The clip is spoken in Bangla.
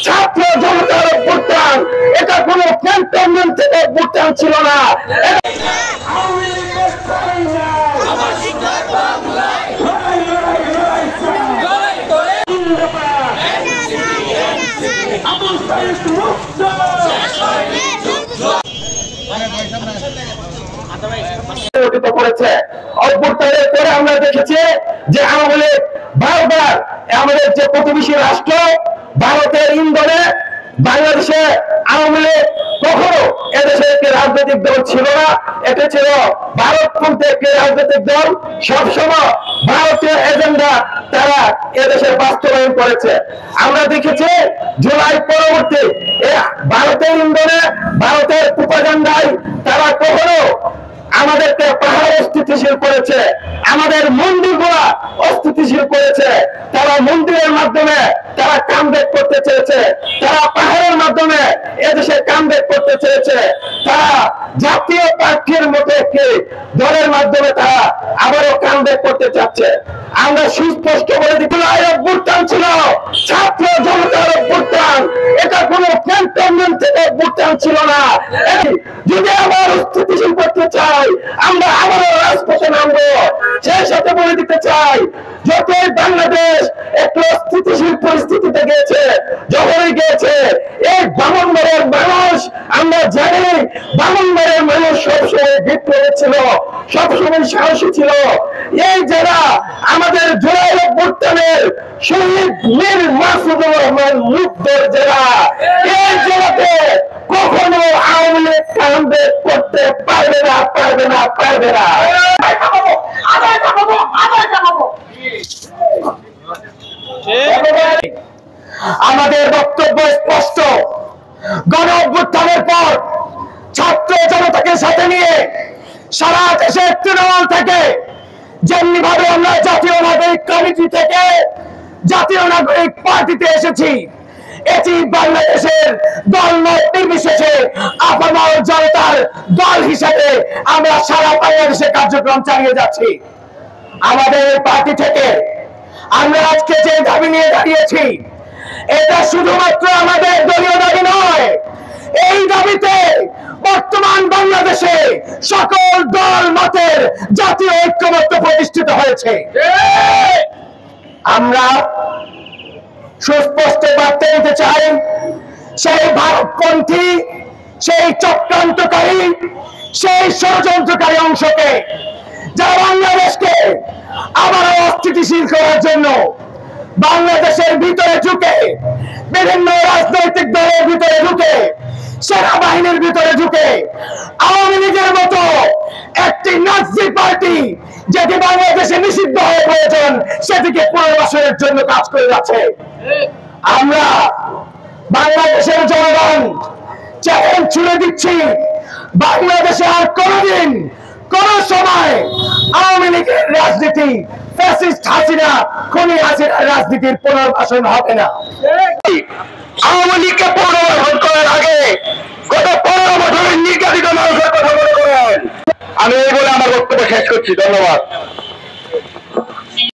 ছাত্র জনতার অভ্যুত্থান, এটা কোনো ক্যান্টনমেন্ট থেকে অভ্যুত্থান ছিল না। অভ্যুত্থানের পরে আমরা দেখেছি যে আওয়ামী লীগ বারবার আমাদের যে প্রতিবেশী রাষ্ট্র ভারতের ইন্ধনে বাংলাদেশে আওয়ামী লীগ কখনো এদেশের একটি রাজনৈতিক দল ছিল না, এটা ছিল ভারতপন্থী একটি রাজনৈতিক দল। সবসময় ভারতীয় এজেন্ডা তারা এদেশে বাস্তবায়ন করেছে। আমরা দেখেছি জুলাই পরবর্তী ভারতের ইন্ধনে ভারতের প্রোপাগান্ডায় তারা কখনো আমাদেরকে পাহাড় অস্থিতিশীল করেছে, আমাদের মন্দিরগুলা অস্থিতিশীল করেছে। তারা মন্দিরের মাধ্যমে তারা কামব্যাক করতে চেয়েছে, তারা পাহাড়ের মাধ্যমে এদেশে কামব্যাক করতে চেয়েছে, তারা জাতীয় পার্টির মতো একটি দলের মাধ্যমে তারা আবারও কামব্যাক করতে চাচ্ছে। আমরা সুস্পষ্ট বলে দিই, অভ্যুত্থান ছিল ছাত্র জনতার অভ্যুত্থান, এটা কোনো ক্যান্টনমেন্ট থেকে অভ্যুত্থান ছিল না। যদি আবার স্থিতিশীল করতে চাই, আমরা আবারও রাজপথে নামবো। সেই সাথে বলে দিতে চাই, যতই বাংলাদেশ একটু স্থিতিশীল পরিস্থিতিতে গিয়েছে, যখনই গিয়েছে এই ব্রাহ্মণবাড়িয়ার মানুষ, আমরা জানি ব্রাহ্মণবাড়িয়ার মানুষ সবসময় বিপ্লবী ছিল, সবসময় সাহসী ছিল। এই যারা আমাদের জুলাই অভ্যুত্থানের শহীদ মীর মাসুদুর রহমান মুগ্ধর যারা, এই জেলাতে কখনো আওয়ামী লীগ কামব্যাক করতে পারবে না, পারবে না, পারবে না। আমাদের বক্তব্য স্পষ্ট, গণ অভ্যুত্থানের পর ছাত্র জনতাকে সাথে নিয়ে সারা দেশের তৃণমূল থেকে যেমনি ভাবে আমরা জাতীয় নাগরিক কমিটি থেকে জাতীয় নাগরিক পার্টিতে এসেছি, এটি বাংলাদেশের দল নির্বিশেষে আপামর জনতার দল হিসেবে আমরা সারা বাংলাদেশে কার্যক্রম চালিয়ে যাচ্ছি। আমাদের পার্টি থেকে আমরা আজকে যে দাবি নিয়ে দাঁড়িয়েছি, এটা শুধুমাত্র আমাদের দলীয় দাবি নয়। এই দাবিতে বর্তমান বাংলাদেশে সকল দল মতের জাতীয় ঐক্যমত্য প্রতিষ্ঠিত হয়েছে। আমরা সুস্পষ্ট বার্তা দিতে চাই, সেই ভারতপন্থী, সেই চক্রান্তকারী, সেই ষড়যন্ত্রকারী অংশকে, যারা বাংলাদেশকে আবারও অস্থিতিশীল করার জন্য বাংলাদেশের ভিতরে ঢুকে, বিভিন্ন রাজনৈতিক দলের ভিতরে ঢুকে, সেনাবাহিনীর ভিতরে ঢুকে, আওয়ামী লীগের মতো একটি নাৎসি পার্টি যেটি বাংলাদেশে নিষিদ্ধ হয়ে প্রয়োজন সেটিকে পুনর্বাসনের জন্য কাজ করে যাচ্ছে। আমরা বাংলাদেশের জনগণ চ্যালেঞ্জ ছুড়ে দিচ্ছি, বাংলাদেশে আর কোনদিন কোন সময় আওয়ামী লীগের রাজনীতি, ফ্যাসিস্ট হাসিনা, খুনি হাসিনার রাজনীতির পুনর্বাসন হবে না। আওয়ামী লীগকে পুনর্বাসন করার আগে গত 15 বছরের নির্যাতিত মানুষের কথা মনে করেন। আমি এই বলে আমার বক্তব্য শেষ করছি। ধন্যবাদ।